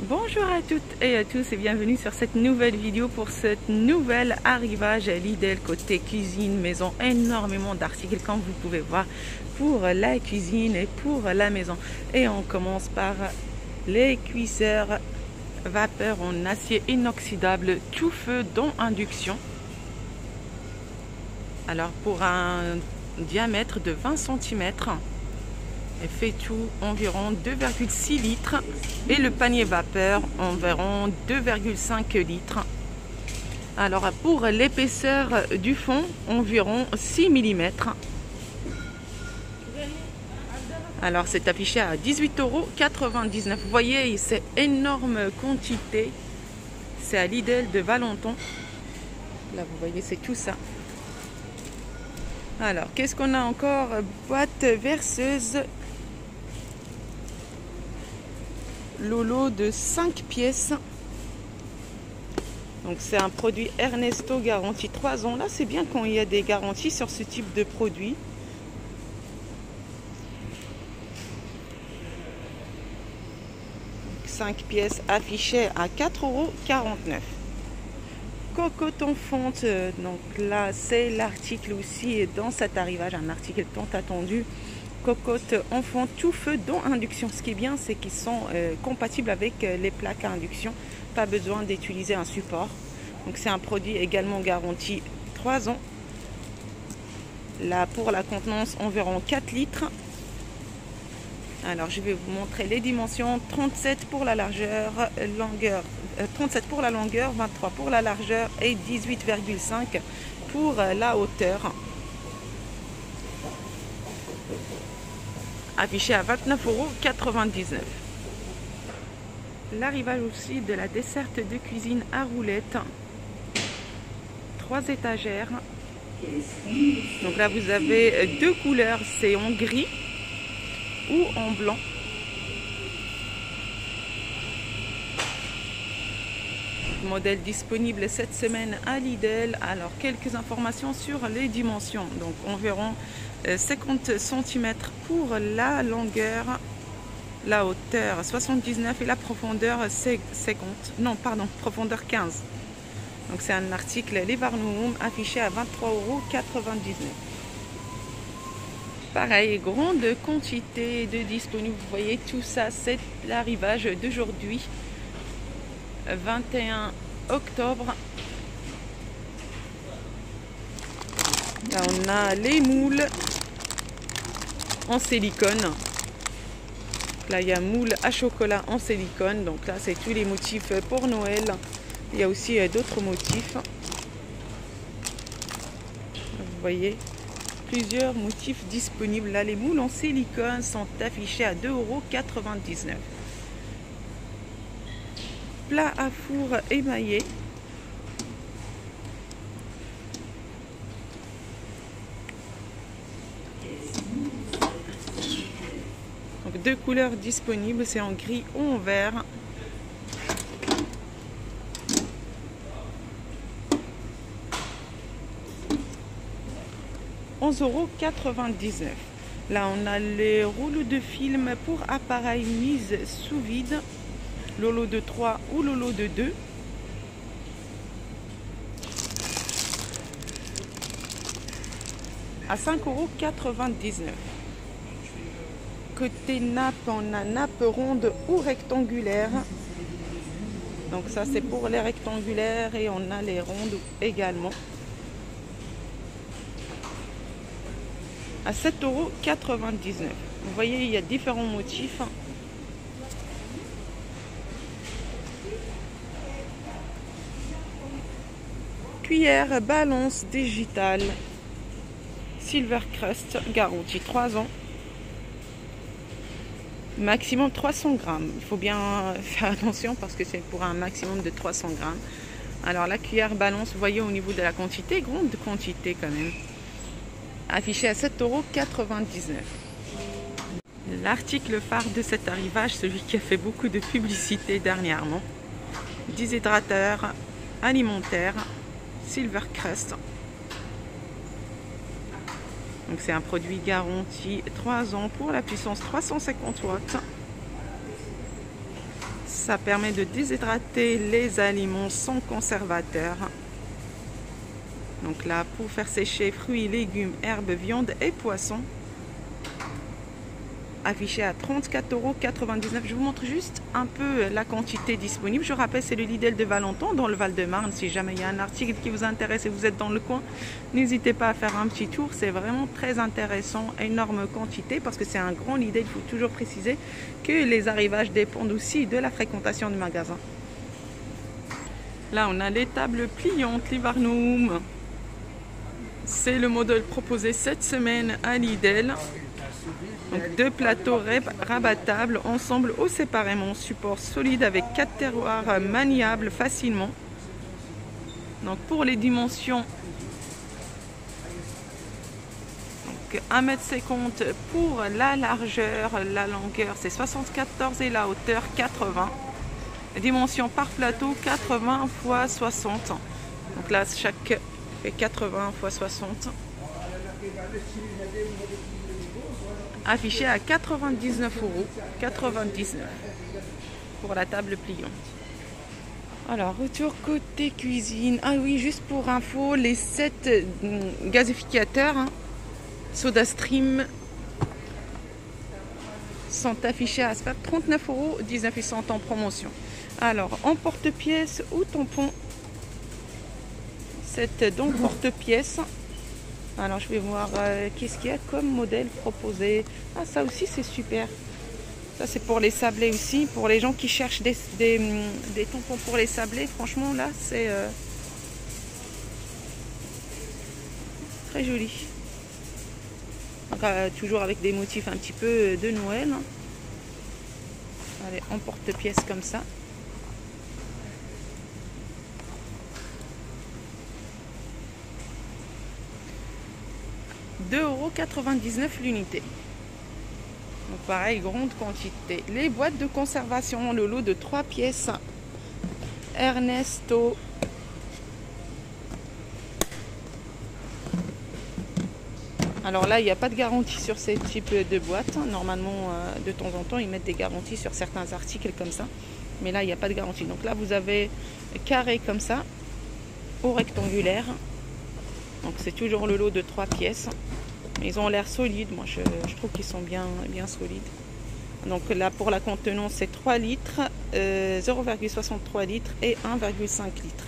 Bonjour à toutes et à tous et bienvenue sur cette nouvelle vidéo pour ce nouvel arrivage à Lidl côté cuisine maison. Énormément d'articles comme vous pouvez voir pour la cuisine et pour la maison. Et on commence par les cuisseurs vapeur en acier inoxydable tout feu dont induction. Alors pour un diamètre de 20 cm. Elle fait tout environ 2,6 litres et le panier vapeur environ 2,5 litres. Alors pour l'épaisseur du fond environ 6 mm. Alors c'est affiché à 18,99 €. Vous voyez c'est énorme quantité. C'est à Lidl de Valenton. Là vous voyez c'est tout ça. Alors qu'est-ce qu'on a encore? Boîte verseuse Lolo de 5 pièces. Donc c'est un produit Ernesto garantie 3 ans. Là c'est bien quand il y a des garanties sur ce type de produit. Donc, 5 pièces affichées à 4,49 €. Cocotte en fonte. Donc là c'est l'article aussi dans cet arrivage, un article tant attendu. Cocotte en fonte tout feu dont induction. Ce qui est bien, c'est qu'ils sont compatibles avec les plaques à induction. Pas besoin d'utiliser un support. Donc c'est un produit également garanti 3 ans. Là pour la contenance environ 4 litres. Alors je vais vous montrer les dimensions. 37 pour la largeur, 37 pour la longueur, 23 pour la largeur et 18,5 pour la hauteur. Affiché à 29,99 €. L'arrivage aussi de la desserte de cuisine à roulettes. 3 étagères. Donc là vous avez deux couleurs, c'est en gris ou en blanc. Modèle disponible cette semaine à Lidl. Alors quelques informations sur les dimensions. Donc environ 50 cm pour la longueur, la hauteur 79 et la profondeur 50. Non pardon, profondeur 15. Donc c'est un article Livarnoum affiché à 23,99 €. Pareil, grande quantité de disponible. Vous voyez tout ça, c'est l'arrivage d'aujourd'hui. 21 octobre. Là on a les moules en silicone. Là il y a moule à chocolat en silicone. Donc là c'est tous les motifs pour Noël. Il y a aussi d'autres motifs. Vous voyez plusieurs motifs disponibles. Là les moules en silicone sont affichés à 2,99 €. Plat à four émaillé. Donc deux couleurs disponibles, c'est en gris ou en vert. €11,99 €. Là on a les rouleaux de film pour appareil mise sous vide. Lolo de 3 ou Lolo de 2. À 5,99 €. Côté nappe, on a nappe ronde ou rectangulaire. Donc ça c'est pour les rectangulaires et on a les rondes également. À 7,99 €. Vous voyez il y a différents motifs. Cuillère balance digitale Silver Crust garantie 3 ans. Maximum 300 grammes. Il faut bien faire attention parce que c'est pour un maximum de 300 grammes. Alors la cuillère balance, vous voyez au niveau de la quantité, grande quantité quand même. Affiché à 7,99 €. L'article phare de cet arrivage, celui qui a fait beaucoup de publicité dernièrement. Déshydrateur alimentaire Silver Crust. Donc c'est un produit garanti 3 ans pour la puissance 350 watts. Ça permet de déshydrater les aliments sans conservateur. Donc là, pour faire sécher fruits, légumes, herbes, viande et poissons. Affiché à 34,99 €. Je vous montre juste un peu la quantité disponible. Je rappelle, c'est le Lidl de Valenton dans le Val-de-Marne. Si jamais il y a un article qui vous intéresse et vous êtes dans le coin, n'hésitez pas à faire un petit tour. C'est vraiment très intéressant, énorme quantité parce que c'est un grand Lidl. Il faut toujours préciser que les arrivages dépendent aussi de la fréquentation du magasin. Là, on a les tables pliantes Livarnoum. C'est le modèle proposé cette semaine à Lidl. Donc 2 plateaux rabattables ensemble ou séparément, support solide avec 4 terroirs maniables facilement. Donc pour les dimensions, 1,50 m pour la largeur, la longueur c'est 74 et la hauteur 80. Dimension par plateau 80 x 60. Donc là chaque fait 80 x 60. Affiché à 99,99 € pour la table pliante. Alors, retour côté cuisine. Ah oui, juste pour info, les 7 gazificateurs SodaStream sont affichés à 39,19 €. Ils sont en promotion. Alors, en porte-pièce ou tampon, 7 donc porte-pièce. Alors je vais voir qu'est-ce qu'il y a comme modèle proposé. Ah, ça aussi c'est super. Ça c'est pour les sablés aussi. Pour les gens qui cherchent des tampons pour les sablés. Franchement là c'est très joli. Donc, toujours avec des motifs un petit peu de Noël. Allez, en porte-pièce comme ça. €2,99 € l'unité. Donc pareil, grande quantité. Les boîtes de conservation, le lot de 3 pièces. Ernesto. Alors là, il n'y a pas de garantie sur ces types de boîtes. Normalement, de temps en temps, ils mettent des garanties sur certains articles comme ça. Mais là, il n'y a pas de garantie. Donc là, vous avez carré comme ça, ou rectangulaire. Donc c'est toujours le lot de 3 pièces. Ils ont l'air solides. Moi je trouve qu'ils sont bien solides. Donc là pour la contenance c'est 3 litres, 0,63 litres et 1,5 litres.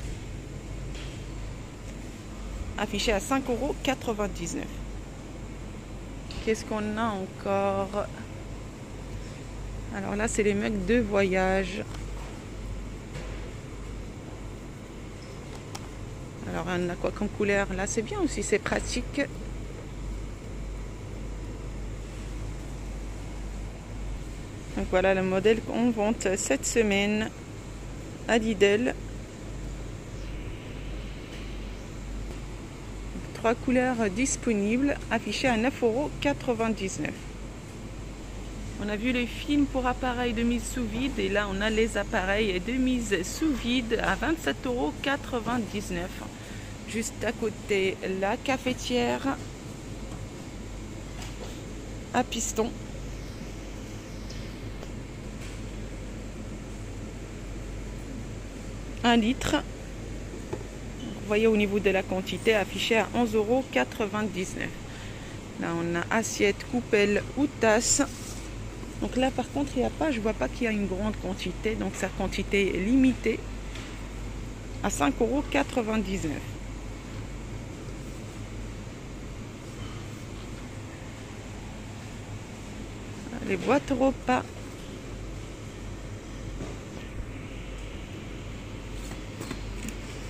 Affiché à 5,99 €. Qu'est-ce qu'on a encore? Alors là c'est les mugs de voyage. Alors on a quoi comme couleur? Là c'est bien aussi, c'est pratique. Donc voilà le modèle qu'on vante cette semaine à Lidl. 3 couleurs disponibles, affichées à 9,99 €. On a vu les films pour appareils de mise sous vide et là on a les appareils de mise sous vide à 27,99 €. Juste à côté, la cafetière à piston. Un litre. Vous voyez au niveau de la quantité affichée à 11,99 €. Là on a assiette, coupelle ou tasse. Donc là par contre il n'y a pas, je vois pas qu'il y a une grande quantité, donc sa quantité est limitée à 5,99 €. Les boîtes repas.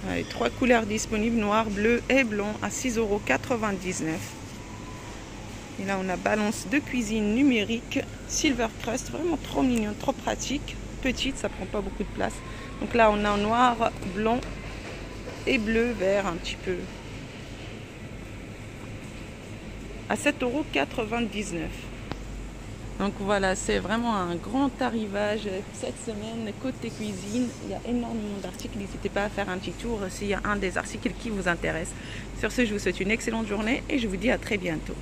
Allez, 3 couleurs disponibles, noir, bleu et blanc à 6,99 €. Et là on a balance de cuisine numérique Silver Crust, vraiment trop mignon, trop pratique, petite, ça prend pas beaucoup de place. Donc là on a en noir, blanc et bleu, vert un petit peu à 7,99 €. Donc voilà, c'est vraiment un grand arrivage cette semaine côté cuisine. Il y a énormément d'articles, n'hésitez pas à faire un petit tour s'il y a un des articles qui vous intéresse. Sur ce, je vous souhaite une excellente journée et je vous dis à très bientôt.